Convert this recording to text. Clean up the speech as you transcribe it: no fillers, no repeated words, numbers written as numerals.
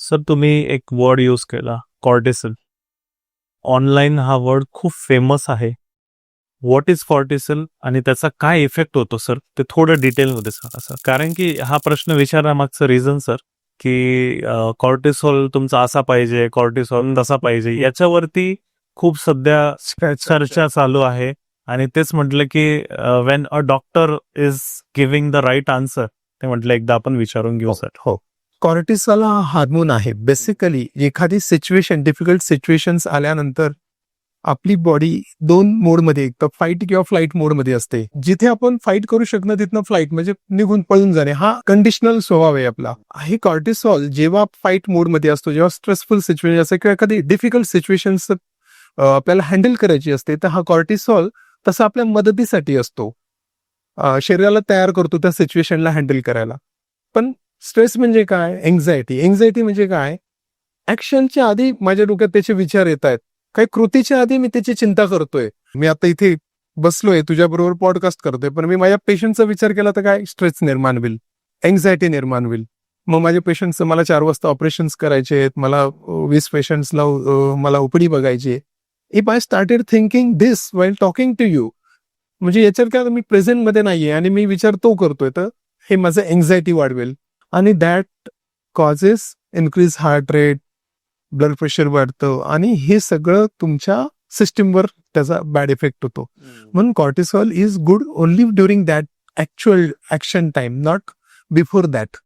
Sir तुम्ही एक word use केला, कॉर्टिसोल. ऑनलाईन हा वर्ड खूप फेमस आहे. व्हॉट इज कॉर्टिसोल आणि त्याचा काय इफेक्ट होतो सर, ते थोडं डिटेलमध्ये सांगा सर. कारण की हा प्रश्न विचारण्यामागचं रिझन सर, की कॉर्टिसोल तुमचा असा पाहिजे, कॉर्टिसोल तसा पाहिजे, याच्यावरती खूप सध्या चर्चा चालू आहे. आणि तेच म्हटलं की when a doctor is giving the right answer, ते म्हटलं एकदा आपण विचारून घेऊ सर. हो, कॉर्टिसॉल हा हार्मोन आहे. बेसिकली एखादी सिच्युएशन, डिफिकल्ट सिच्युएशन्स आल्यानंतर आपली बॉडी दोन मोडमध्ये, एक तर फाईट किंवा फ्लाईट मोडमध्ये असते. जिथे आपण फाईट करू शकणं तिथनं फ्लाईट म्हणजे निघून पळून जाणे, हा कंडिशनल स्वभाव आहे आपला. हे कॉर्टिसॉल जेव्हा फाईट मोडमध्ये असतो, जेव्हा स्ट्रेसफुल सिच्युएशन असते किंवा एखादी डिफिकल्ट सिच्युएशन्स आपल्याला हँडल करायची असते, तर हा कॉर्टिसॉल तसा आपल्या मदतीसाठी असतो. शरीराला तयार करतो त्या सिच्युएशनला हँडल करायला. पण स्ट्रेस म्हणजे काय? एन्झायटी म्हणजे काय? ऍक्शनच्या आधी माझ्या डोक्यात त्याचे विचार येत आहेत, काही कृतीच्या आधी मी त्याची चिंता करतोय. मी आता इथे बसलोय तुझ्याबरोबर पॉडकास्ट करतोय, पण मी माझ्या पेशंटचा विचार केला तर काय स्ट्रेस निर्माण होईल, एन्झायटी निर्माण होईल. मग माझ्या पेशंटचं मला 4 वाजता ऑपरेशन्स करायचे आहेत, मला 20 पेशंट्सला मला ओपीडी बघायची आहे. If I started thinking this while talking to you, म्हणजे याच्यात काय मी प्रेझेंटमध्ये नाहीये आणि मी विचार तो करतोय, तर हे माझं एन्झायटी वाढवेल आणि that causes increase heart rate, blood pressure वाढतं आणि हे सगळं तुमच्या सिस्टीमवर त्याचा बॅड इफेक्ट होतो. म्हणून cortisol is good only during that actual action time, not before that.